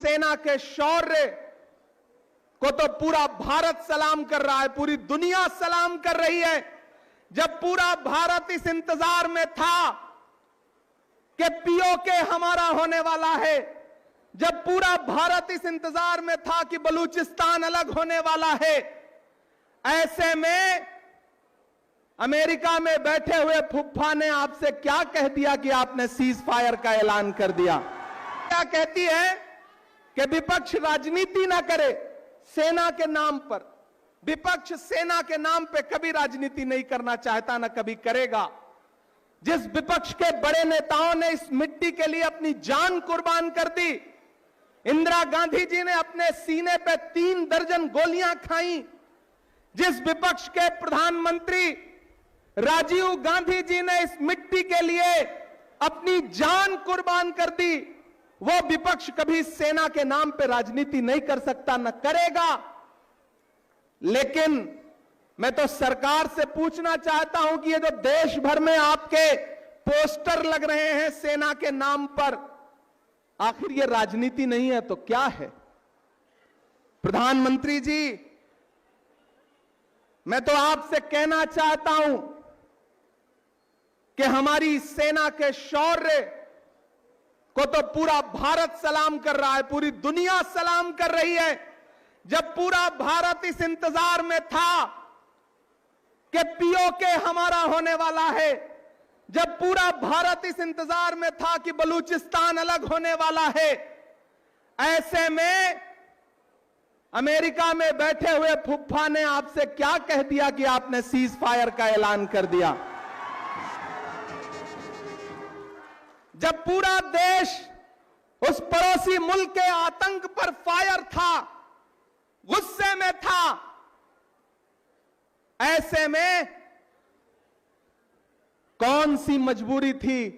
सेना के शौर्य को तो पूरा भारत सलाम कर रहा है, पूरी दुनिया सलाम कर रही है। जब पूरा भारत इस इंतजार में था कि पीओके हमारा होने वाला है, जब पूरा भारत इस इंतजार में था कि बलूचिस्तान अलग होने वाला है, ऐसे में अमेरिका में बैठे हुए फुफ्फा ने आपसे क्या कह दिया कि आपने सीज फायर का ऐलान कर दिया। क्या कहती है कि विपक्ष राजनीति ना करे सेना के नाम पर। विपक्ष सेना के नाम पे कभी राजनीति नहीं करना चाहता, ना कभी करेगा। जिस विपक्ष के बड़े नेताओं ने इस मिट्टी के लिए अपनी जान कुर्बान कर दी, इंदिरा गांधी जी ने अपने सीने पे 3 दर्जन गोलियां खाई, जिस विपक्ष के प्रधानमंत्री राजीव गांधी जी ने इस मिट्टी के लिए अपनी जान कुर्बान कर दी, वो विपक्ष कभी सेना के नाम पे राजनीति नहीं कर सकता, न करेगा। लेकिन मैं तो सरकार से पूछना चाहता हूं कि ये जो देश भर में आपके पोस्टर लग रहे हैं सेना के नाम पर, आखिर ये राजनीति नहीं है तो क्या है? प्रधानमंत्री जी, मैं तो आपसे कहना चाहता हूं कि हमारी सेना के शौर्य को तो पूरा भारत सलाम कर रहा है, पूरी दुनिया सलाम कर रही है। जब पूरा भारत इस इंतजार में था कि पीओके हमारा होने वाला है, जब पूरा भारत इस इंतजार में था कि बलूचिस्तान अलग होने वाला है, ऐसे में अमेरिका में बैठे हुए फुफ्फा ने आपसे क्या कह दिया कि आपने सीज फायर का ऐलान कर दिया। जब पूरा देश उस पड़ोसी मुल्क के आतंक पर फायर था, गुस्से में था, ऐसे में कौन सी मजबूरी थी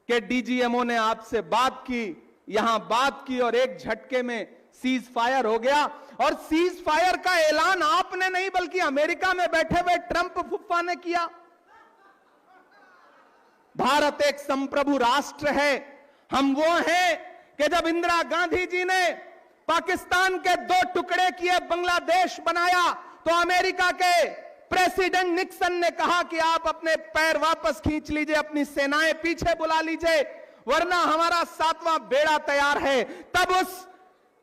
कि डीजीएमओ ने आपसे बात की, यहां बात की और एक झटके में सीज फायर हो गया। और सीज फायर का ऐलान आपने नहीं बल्कि अमेरिका में बैठे हुए ट्रंप फुफ्फा ने किया। भारत एक संप्रभु राष्ट्र है। हम वो हैं कि जब इंदिरा गांधी जी ने पाकिस्तान के 2 टुकड़े किए, बांग्लादेश बनाया, तो अमेरिका के प्रेसिडेंट निक्सन ने कहा कि आप अपने पैर वापस खींच लीजिए, अपनी सेनाएं पीछे बुला लीजिए, वरना हमारा 7वां बेड़ा तैयार है। तब उस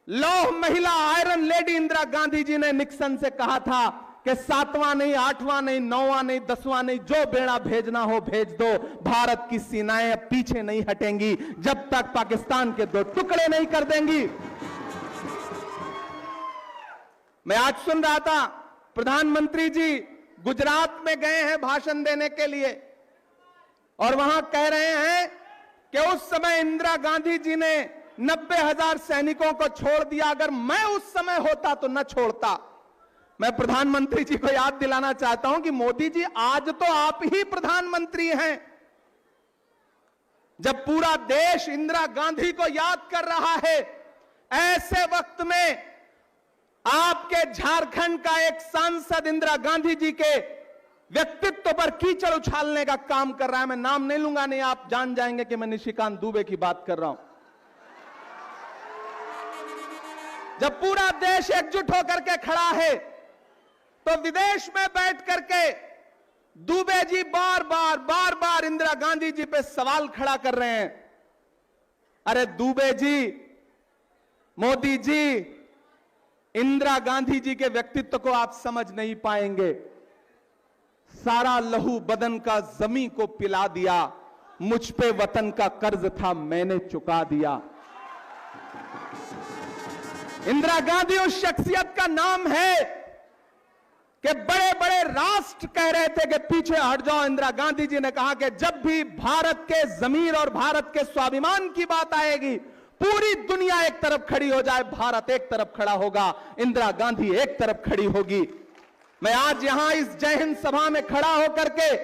लौह महिला आयरन लेडी इंदिरा गांधी जी ने निक्सन से कहा था कि 7वां नहीं, 8वां नहीं, 9वां नहीं, 10वां नहीं, जो बेड़ा भेजना हो भेज दो, भारत की सेनाएं पीछे नहीं हटेंगी जब तक पाकिस्तान के 2 टुकड़े नहीं कर देंगी। मैं आज सुन रहा था प्रधानमंत्री जी गुजरात में गए हैं भाषण देने के लिए, और वहां कह रहे हैं कि उस समय इंदिरा गांधी जी ने 90,000 सैनिकों को छोड़ दिया, अगर मैं उस समय होता तो न छोड़ता। मैं प्रधानमंत्री जी को याद दिलाना चाहता हूं कि मोदी जी, आज तो आप ही प्रधानमंत्री हैं। जब पूरा देश इंदिरा गांधी को याद कर रहा है, ऐसे वक्त में आपके झारखंड का एक सांसद इंदिरा गांधी जी के व्यक्तित्व पर कीचड़ उछालने का काम कर रहा है। मैं नाम नहीं लूंगा, नहीं आप जान जाएंगे कि मैं निशिकांत दुबे की बात कर रहा हूं। जब पूरा देश एकजुट होकर के खड़ा है, तो विदेश में बैठ करके दुबे जी बार बार इंदिरा गांधी जी पे सवाल खड़ा कर रहे हैं। अरे दुबे जी, मोदी जी, इंदिरा गांधी जी के व्यक्तित्व को आप समझ नहीं पाएंगे। सारा लहू बदन का जमी को पिला दिया, मुझ पे वतन का कर्ज था मैंने चुका दिया। इंदिरा गांधी उस शख्सियत का नाम है कि बड़े बड़े राष्ट्र कह रहे थे कि पीछे हट जाओ। इंदिरा गांधी जी ने कहा कि जब भी भारत के जमीर और भारत के स्वाभिमान की बात आएगी, पूरी दुनिया एक तरफ खड़ी हो जाए, भारत एक तरफ खड़ा होगा, इंदिरा गांधी एक तरफ खड़ी होगी। मैं आज यहां इस जय हिंद सभा में खड़ा होकर के